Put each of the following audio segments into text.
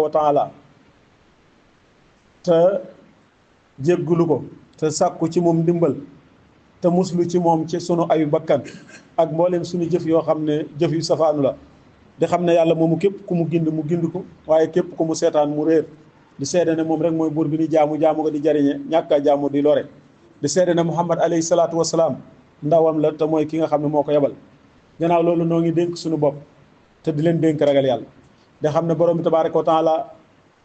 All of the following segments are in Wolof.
wa taala te jéggulu ko te sàkku ci moom ndimbal te muslu ci moom ci sunu ayu bakkan ak mbooleem sunu jëf yoo xam ne jëf yu safaanu la di xam ne yàlla moomu képp ku mu gind ko waaye képp ku mu seetaan mu réer di seede ne moom rek mooy buur bi ni jaamu ko di jariñe ñàkka jaamu di lore di seede ne Muhammad alayhi salaatu wasalaam ndawam la te mooy ki nga xam ne moo ko yebal gannaaw loolu noo ngi dénk suñu bopp te di leen dénk ragal yàlla da xam ne borom bi tabaaraka wa taala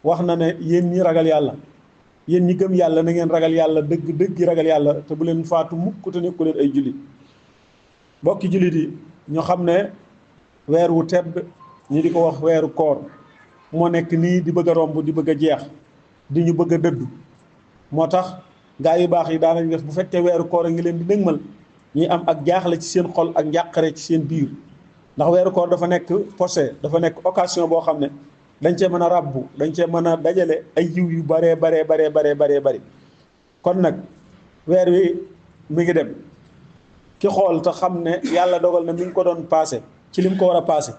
wax na ne yéen ñi ragal yàlla yéen ñi gëm yàlla na ngeen ragal yàlla dëgg ragal yàlla te bu leen faatu mukk te nekku leen ay jullit bokki jullit yi ñu xam ne weer wu tedd ñi di ko wax weeru koor moo nekk nii di bëgg a romb di bëgg a jeex di ñu bëgg a dëddu moo tax gaa yu baax yi daanañ def bu fekkee weeru koor a ngi leen di dëgmal ñuy am ak jaaxle ci seen xol ak njàqare ci seen biir ndax weeru koor dafa nekk posé dafa nekk occasion boo xam ne dañ cee mën a rabbu dañ cee mën a dajale ay yiw yu baree bari kon nag weer wi mi ngi dem ki xool te xam ne yàlla dogal na mi ngi ko doon passé ci lim ko war a passé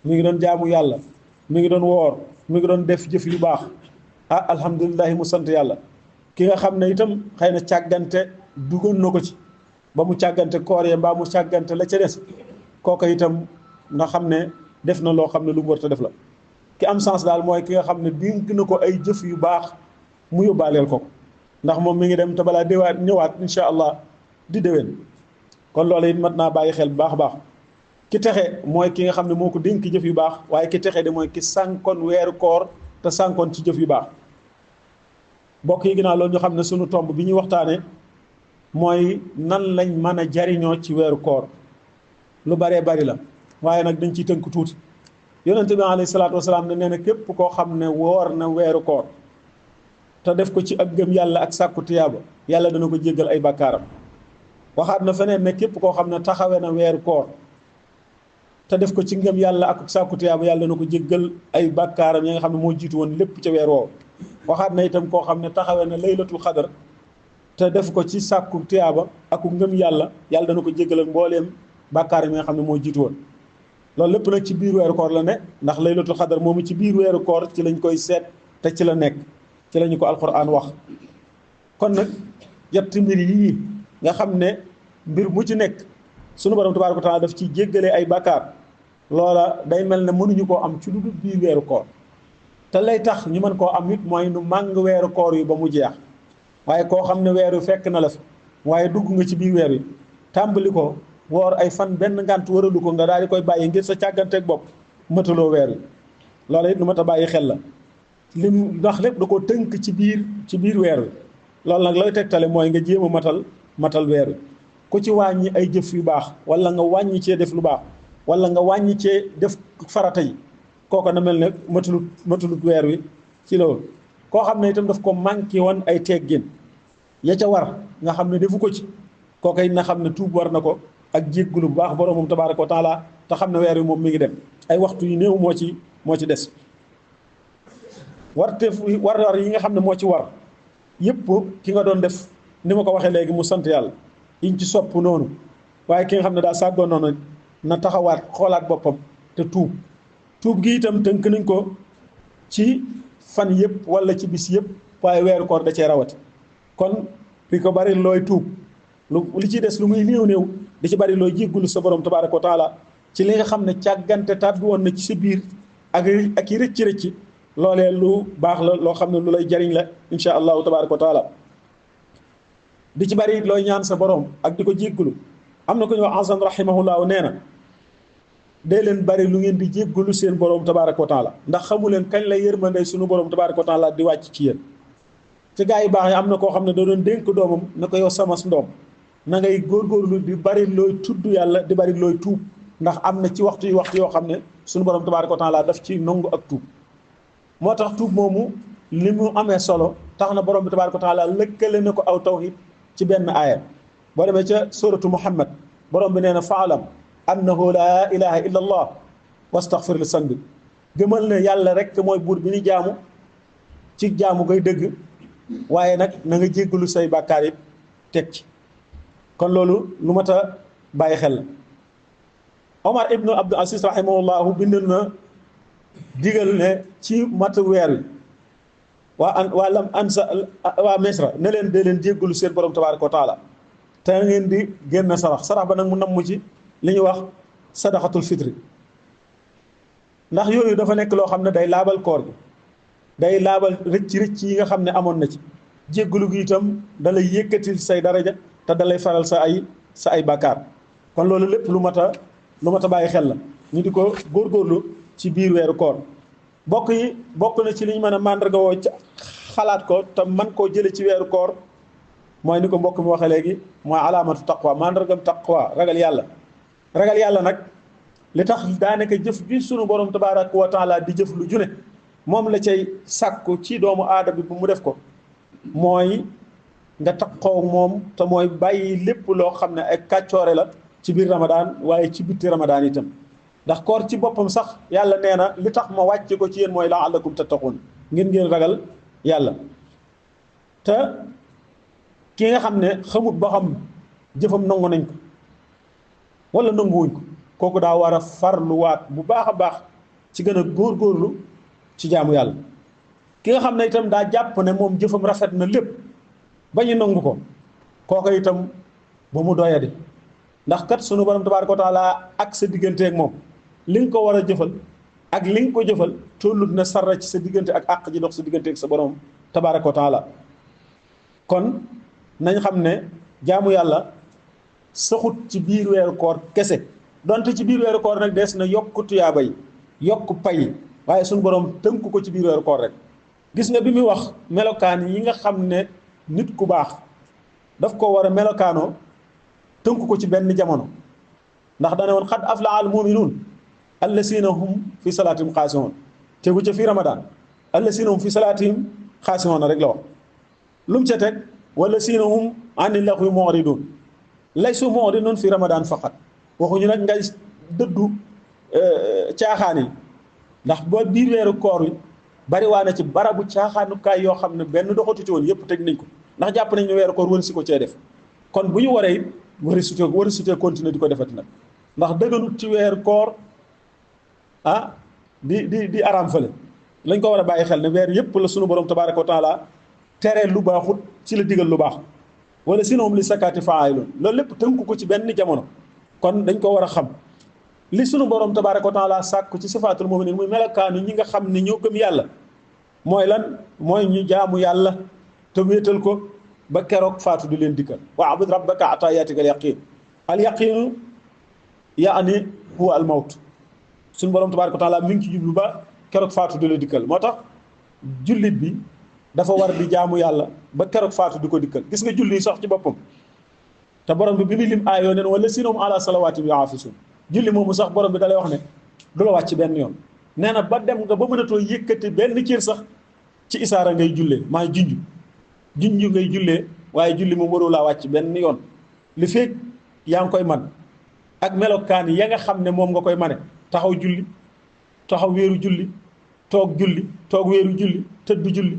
mi ngi doon jaamu yàlla mi ngi doon woor mi ngi doon def jëf yu baax alhamdulilahi mu sant yàlla ki nga xam ne itam xëy na càggante dugoon na ko ci ba mu càggante koor yee mbaa mu càggante la ca des kooka itam nga xam ne def na loo xam ne lu mu war a def la ki am sens daal mooy ki nga xam ne dénk na ko ay jëf yu baax mu yóbbaaleel ko ndax moom mi ngi dem te balaa déwaat ñëwaat incha allah di déwén kon loolu it mat naa bàyyi xel bu baax a baax ki texe mooy ki nga xam ne moo ko dénk jëf yu baax waaye ki texe de mooy ki sànkoon weeru koor te sànkoon ci jëf yu baax mbokk yi ginnaaw loolu ñu xam ne sunu tomb bi ñuy waxtaane mooy nan lañ mën a jariñoo ci weeru koor lu baree bari la waaye nag dañ ciy tënk tuuti yonente bi alayhi salaatu wasalaam ne nee na képp koo xam ne woor na weeru koor te def ko ci ak gëm yàlla ak sàkku tiyaaba yàlla dana ko jéggal ay bàkkaaram waxaat na feneen ne képp koo xam ne taxawe na weeru koor te def ko ci ngëm yàlla ak sàkku tiyaaba yàlla dana ko jéggal ay bàkkaaram yi nga xam ne moo jiitu woon lépp ca weer woowu waxaat na itam koo xam ne taxawe na laylatul xadar te def ko ci sàkku tiyaaba ak ngëm yàlla yàlla dana ko jéggal ak mbooleem bàkkaaram yi nga xam ne moo jiitu woon loolu lépp nag ci biir weeru koor la ne ndax laylatul xadar moomu ci biir weeru koor ci lañ koy seet te ci la nekk ci lañu ko alquran wax kon nag yetti mbir yii nga xam ne mbir mu ci nekk sunu borom tabaaraka wa taala daf ci jéggalee ay bàkkaar loola day mel ne mënuñu koo am ci lu dul biir weeru koor te lay tax ñu mën koo am it mooy nu màng weeru koor yi ba mu jeex waaye koo xam ne weeru fekk na la fi waaye dugg nga ci biir weer wi tàmbali ko woor ay fan benn ngànt waralu ko nga daal di koy bàyyi ngir sa càgganteeg bopp mataloo weer wi loola it lu mat a bàyyi xel la lim ndax lépp da ko tënk ci biir weer wi loolu nag lay tegtale mooy nga jéem a matal weer wi ku ci wàññi ay jëf yu baax wala nga wàññi cee def lu baax wala nga wàññi cee def farata yi kooku na mel ne matalut weer wi ci loolu koo xam ne itam daf ko manqué woon ay teggin ya ca war nga xam ne defu ko ci kooku it na xam ne tuub war na ko ak jéggulu bu baax boroomam tabaaraka wa taala te xam ne weer wi moom mi ngi dem ay waxtu yu néew moo ci des war yi nga xam ne moo ci war yëpp ki nga doon def ni ma ko waxee léegi mu sant yàlla yiñ ci sopp noonu waaye ki nga xam ne daa sàggoon noonu na taxawaat xoolaat boppam te tuub gi itam tënk nañ ko ci fan yëpp wala ci bis yëpp waaye weeru koor da cee rawati kon li ko bari looy tuub li ci des lu muy néew di ci bari looy jéggulu sa borom tabaaraka wa taala ci li nga xam ne càggante tàbbi woon na ci sa biir ak i rëcc loolee lu baax la loo xam ne lu lay jariñ la insha allahu tabaaraka wa taala di ci bari looy ñaan sa borom ak di ko jéggulu am na ko ñu wax Hasan rahimahullahu nee na dee leen bari lu ngeen di jéggulu seen borom tabaaraka wa taala ndax xamu leen kañ la yërmande sunu borom tabaaraka wa taala di wàcc ci yéen ci gaa yi baax yi am na koo xam ne da doon dénk doomam na ko yow sama ndoom na ngay góorgóorlu di bari looy tudd yàlla di bari looy tuub ndax am na ci waxtu yoo xam ne sunu borom tabaaraka wa taala daf ci nangu ak tuub moo tax tuub moomu li mu amee solo tax na borom bi tabaaraka wa taala lëkkale na ko aw tawhid ci benn aaya boo demee ca suratu Muhammad borom bi nee na faalam annahu laa ilaha illa allah wastaghfir li sanbi gëmal ne yàlla rek mooy buur bi ni jaamu ci jaamu ngay dëgg waaye nag na nga jéggalu say bàkkaar yi teg ci kon loolu lu mat a bàyyi xel la Omar ibnu Abdul Aziz rahimahullahu bind na digal ne ci mat weer wi waa lam ansa waa Misra ne leen dee leen jéggalu seen borom tabaaraka wa taala te ngeen di génn sarax ba nag mu namm ci li ñuy wax sadaqatul fitri ndax yooyu dafa nekk loo xam ne day laabal koor gi day laabal rëcc yi nga xam ne amoon na ci jéggalu gi itam da lay yëkkatil say daraja te da lay faral sa ay bàkkaar kon loolu lépp lu mat a bàyyi xel la ñu di ko góorgóorlu ci biir weeru koor bokk na ci li ñu mën a màndarga woo xalaat ko te man koo jële ci weeru koor mooy ni ko mbokk mi waxee léegi mooy alaamatu taqwa màndargam taqwa ragal yàlla nag li tax daanaka jëf bi sunu borom tabaaraka wa taala di jëf lu june moom la cay sàkku ci doomu aadama bi bu mu def ko mooy nga taqoo moom te mooy bàyyi lépp loo xam ne ay kàccoore la ci biir ramadaan waaye ci bitti ramadaan itam ndax koor ci boppam sax yàlla nee na li tax ma wàcce ko ci yéen mooy la'allakum tattaqun ngeen ragal yàlla te ki nga xam ne xamut ba xam jëfam nangu nañ ko wala nanguwuñ ko kooku daa war a farluwaat bu baax a baax ci gën a góorgóorlu ci jaamu yàlla ki nga xam ne itam daa jàpp ne moom jëfam rafet na lépp ba ñu nangu ko kooku itam ba mu doyadi ndax kat sunu borom tabaaraka wa taala ak sa digganteeg moom li nga ko war a jëfal ak li nga ko jëfal tollut na sarra ci sa diggante ak àq ji dox sa digganteeg sa borom tabaaraka wa taala kon nañ xam ne jaamu yàlla saxut ci biir weeru koor kese donte ci biir weeru koor nag des na yokk tuyaaba yi yokk pay waaye suñu borom tënku ko ci biir weeru koor rek gis nga bi muy wax melokaan yi nga xam ne nit ku baax daf ko war a melokaanoo tënku ko ci benn jamono ndax dane woon xad aflaha al muminuun allazina hum fi salaatihim xaasi'uun tegu ca fii ramadan allazina hum fi salaatihim xaasi'uun rek la wax lu mu ca teg wallazina hum ani laxwi mu'riduun laysu mu'riduun fi ramadan faqat waxuñu nag ngay dëddu caaxaan yi ndax boo biir weeru koor yi bari waa na ci barabu caaxaanukaay yoo xam ne benn doxatu ci woon yëpp tëj nañ ko ndax jàpp nañ ne weeru koor wër si ko cee def kon bu ñu waree it wari sutee continuer di ko defati nag ndax dëgganut ci weeru koor di araam fële lañ ko war a bàyyi xel ne weer yëpp la sunu borom tabaaraka wa taala tere lu baaxut ci la digal lu baax wala sinon li sakkaati fa'ilun loolu lépp tënku ko ci benn jamono kon dañ ko war a xam li sunu borom tabaaraka wa taala sàkku ci sifaatul mu'minin muy melokaanu ñi nga xam ne ñoo gëm yàlla mooy lan mooy ñu jaamu yàlla te wéetal ko ba keroog faatu di leen dikkal wa'bud rabbaka hattaa ya'tiyaka al yaqiinu yaani huwa al mawt suñu borom tabaaraka wa taala mi ngi ci jublu ba keroog faatu di leen dikkal moo tax jullit bi dafa war di jaamu yàlla ba keroog faatu di ko dikkal gis nga julli sax ci boppam te borom bi bi muy lim aayoo neen wala sinum ala salawaatihim yuhaafizuun julli moomu sax borom bi dalay wax ne du la wàcc benn yoon nee na ba dem nga ba mënatoo yëkkati benn cër sax ci isaara ngay jullee maa junj ngay jullee waaye julli moom waroo laa wàcc benn yoon li fekk yaa ngi koy man ak melokaan ya nga xam ne moom nga koy mane taxaw julli taxaw wéeru julli toog wéeru julli tëdd julli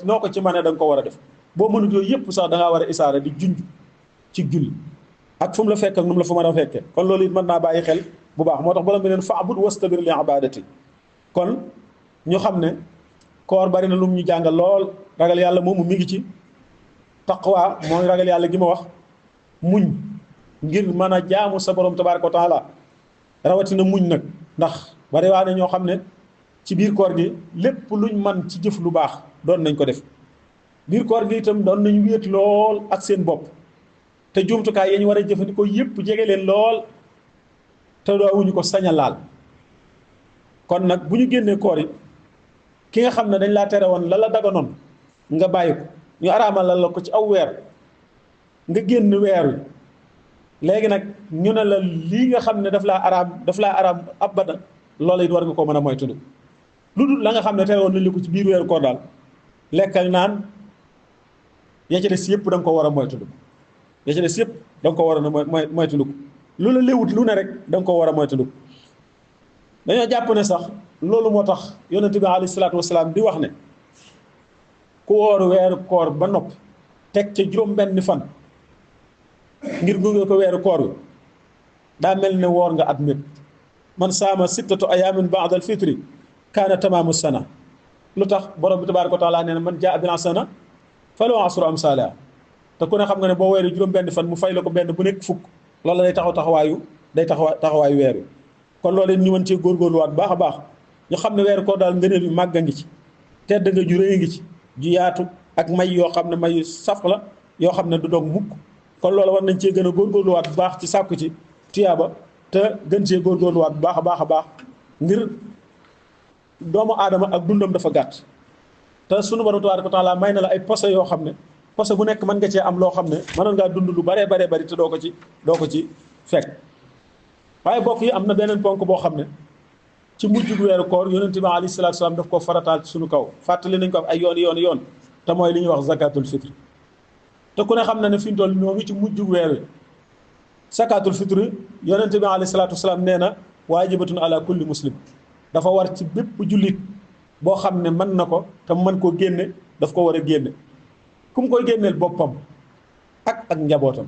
noo ko ci mane da nga ko war a def boo mënut yooyu yëpp sax da ngaa war a isaara di junj ci julli ak fu mu la fekk ak nu mu la fa mën a fekkee kon loolu it mën naa bàyyi xel bu baax moo tax borom bi neen fa'bud wastabir li ibadati kon ñu xam ne koor bari na lu mu ñu jàngal lool ragal yàlla moomu mi ngi ci taqwa mooy ragal yàlla gi ma wax muñ ngir mën a jaamu sa borom tabaaraka wa taala rawatina muñ nag ndax bari waa ne ñoo xam ne ci biir koor gi lépp luñ man ci jëf lu baax doon nañ ko def biir koor gi itam doon nañ wéet lool ak seen bopp te jumtukaay yi ñu war a jëfandikoo yëpp jege leen lool te doowuñu ko sañ a laal kon nag bu ñu génnee koor yi ki nga xam ne dañ laa tere woon la daganoon nga bàyyi ko ñu araamal la ko ci aw weer nga génn weer wi léegi nag ñu ne la lii nga xam ne daf laa araam abada loola it war nga koo mën a moytu lu dul la nga xam ne tere woon nañ la ko ci biir weeru koor daal lekk ak naan ya ca des yëpp da nga ko war a moytu ya ca des yëpp da nga ko war a moytandiku lu la léwut lu ne rek da nga ko war a moytandiku dañoo jàpp ne sax loolu moo tax yonente bi alayhi salaatu wasalaam di wax ne ku woor weeru koor ba noppi teg ca juróom-benn fan ngir gunge ko weeru koor wi daa mel ne woor nga at mépp man saama sittatu ayaamin ba'da al fitri kaana tamaamu sana lu tax borom bi tabaaraka wa taala nee na man jaa bil hasana falahu asru amsaalihaa te ku ne xam nga ne boo weeru juróom-benn fan mu fay la ko benn bu nekk fukk loolu day taxawaayu weer wi kon loolu ñu mën cee góorgóorluwaat baax a baax ñu xam ne weeru koor daal ngëneel yu màgg a ngi ci tedd nga ju rëy ngi ci ju yaatu ak may yoo xam ne may saf la yoo xam ne du dog mukk kon loolu war nañ cee gën a góorgóorluwaat bu baax ci sàkku ci tiyaaba te gën cee góorgóorluwaat bu baax a baax a baax ngir doomu aadama ak dundam dafa gàtt te sunu borom tabaaraka wa taala may na la ay posé yoo xam ne posé bu nekk mën nga cee am loo xam ne mënoon ngaa dund lu baree bari te doo ko ci fekk waaye bokk yi am na beneen ponk boo xam ne ci mujjug weeru koor yonente bi alayhi salaatu salaam daf ko farataal ci suñu kaw fàttali nañ ko am ay yoon te mooy li ñuy wax zakatul fitri te ku ne xam na ne fi mu toll ñoo ngi ci mujjug weer wi zakatul fitri yonente bi alayhi salaatu salaam nee na waajibatun ala kulli muslim dafa war ci bépp jullit boo xam ne mën na ko te mën koo génne daf ko war a génne ku mu koy génneel boppam ak njabootam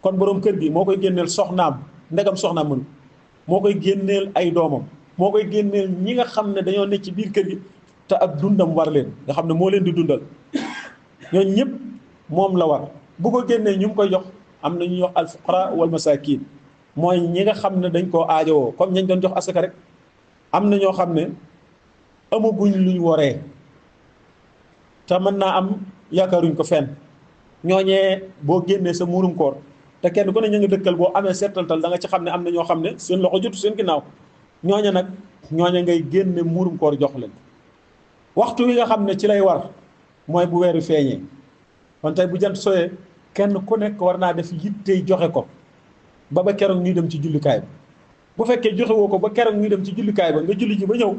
kon boroom kër gi moo koy génneel soxnaam ndegam soxnaam mënu moo koy génneel ay doomam moo koy génneel ñi nga xam ne dañoo nekk ci biir kër gi te ak dundam war leen nga xam ne moo leen di dundal ñooñu ñëpp moom la war bu ko génnee ñu mu koy jox am na ñuy wax al fuqara wal masakin mooy ñi nga xam ne dañ koo aajowoo comme ñañ doon jox asaka rek am na ñoo xam ne amaguñ luñ woree te mën naa am yaakaaruñ ko fenn ñooñee boo génnee sa muurum koor te kenn ku ne ñu ngi dëkkal boo amee seetantal da nga ci xam ne am na ñoo xam ne seen loxo jotu seen ginnaaw ñooña nag ñooña ngay génne muurum koor jox leen waxtu wi nga xam ne ci lay war mooy bu weeru feeñee kon tey bu jant sooyee kenn ku nekk war naa def yittey joxe ko ba keroog ñuy dem ci jullikaay ba bu fekkee joxe woo ko ba keroog ñuy dem ci jullikaay ba nga julli ji ba ñëw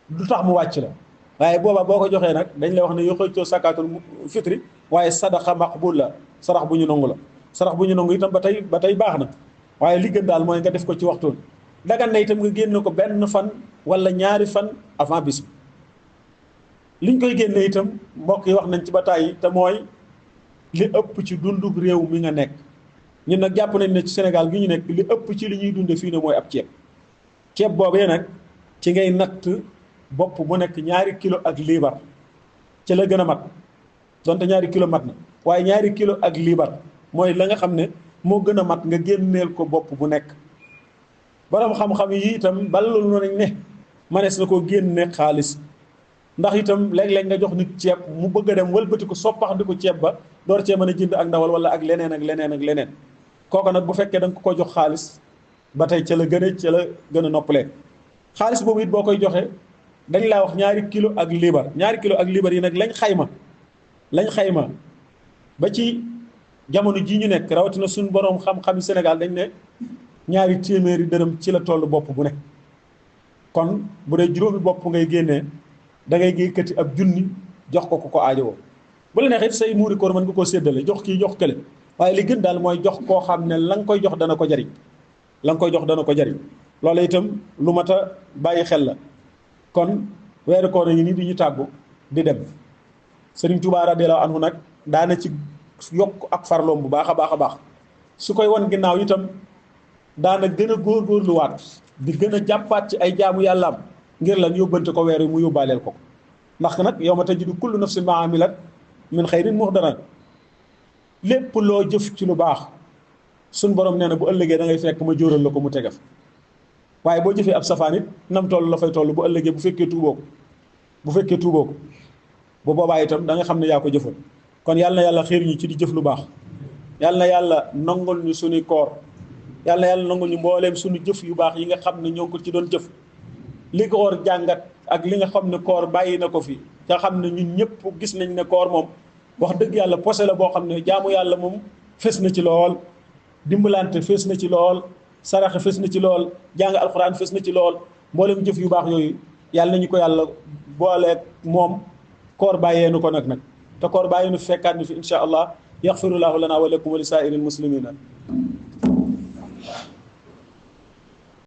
du tax mu wàcc la waaye booba boo ko joxee nag dañ lay wax ne yoo xëccoo sakaatul fitri waaye sadaqa maqbul la sarax bu ñu nangu la sarax bu ñu nangu itam ba tey baax na waaye li gën daal mooy nga def ko ci waxtu dagan na itam nga génne ko benn fan wala ñaari fan avant bis bi liñ koy génne itam mbokk yi wax nañ ci ba tàyyi te mooy li ëpp ci dundu réew mi nga nekk ñun nag jàpp nañ ne ci Sénégal gi ñu nekk li ëpp ci li ñuy dunde fii ne mooy ab ceeb boobee nag ci ngay natt bopp bu nekk 2 kilo ak liibar ci la gën a mat donte 2 kilo mat na waaye 2 kilo ak liibar mooy la nga xam ne moo gën a mat nga génneel ko bopp bu nekk borom xam-xam yi itam ballu nañ ne manees na koo génne xaalis ndax itam léeg-léeg nga jox nit ceeb mu bëgg a dem wëlbati ko soppax di ko ceeb ba door cee mën a jënd ak ndawal wala ak leneen kooku nag bu fekkee da nga ko jox xaalis ba tey ca la gën a noppalee xaalis boobu it boo koy joxe dañ laa wax 2 kilo ak liibar 2 kilo ak liibar yi nag lañ xayma ba ci jamono ji ñu nekk rawatina suñ borom xam-xam Sénégal dañ ne 2 téeméeri dërëm ci la toll bopp bu nekk kon bu dee juróomi bopp ngay génnee da ngay yëkkati ab junni jox ko ko aajowoo bu la neexee say muuri koor mën nga koo séddale jox kii jox kële waaye li gën daal mooy jox koo xam ne la nga koy jox dana ko jariñ loolu itam lu mat a bàyyi xel la kon weeru koor yi nii di ñu tàggu di dem Sëriñ Tuubaa radiyallaahu anhu nag daana ci yokk ak farloom bu baax a baax su koy wan ginnaaw itam daana gën a góorgóorluwaat di gën a jàppaat ci ay jaamu yàllaam ngir lan yóbbante ko weer yi mu yóbbaaleel ko ndax nag yawma tajidu kullu nafsin maa amilat min xayrin muhdaran lépp loo jëf ci lu baax suñ borom nee na bu ëllëgee da ngay fekk ma jóoral la ko mu tegef waaye boo jëfee ab safaan it nam toll la fay toll bu ëllëgee bu fekkee tuuboo ko bu boobaa itam da nga xam ne yaa ko jëfoon kon yàlla na yàlla xiir ñu ci di jëf lu baax yàlla na yàlla nangul ñu suñuy koor yàlla na yàlla nangul ñu mbooleem suñu jëf yu baax yi nga xam ne ñoo ngi ko ci doon jëf li ko war jàngat ak li nga xam ne koor bàyyi na ko fi nga xam ne ñun ñëpp gis nañ ne koor moom wax dëgg yàlla posé la boo xam ne jaamu yàlla moom fes na ci lool dimbalante fes na ci lool saraxe fes na ci lool jàng alxuraan fes na ci lool mboolem jëf yu baax yooyu yàlla nañu ko yàlla booleeg moom koor bàyyee nu ko nag te koor bàyyi nu fekkaat ni fi insha allah yaxfirullahu lana wa lakum wa li saa'iril muslimina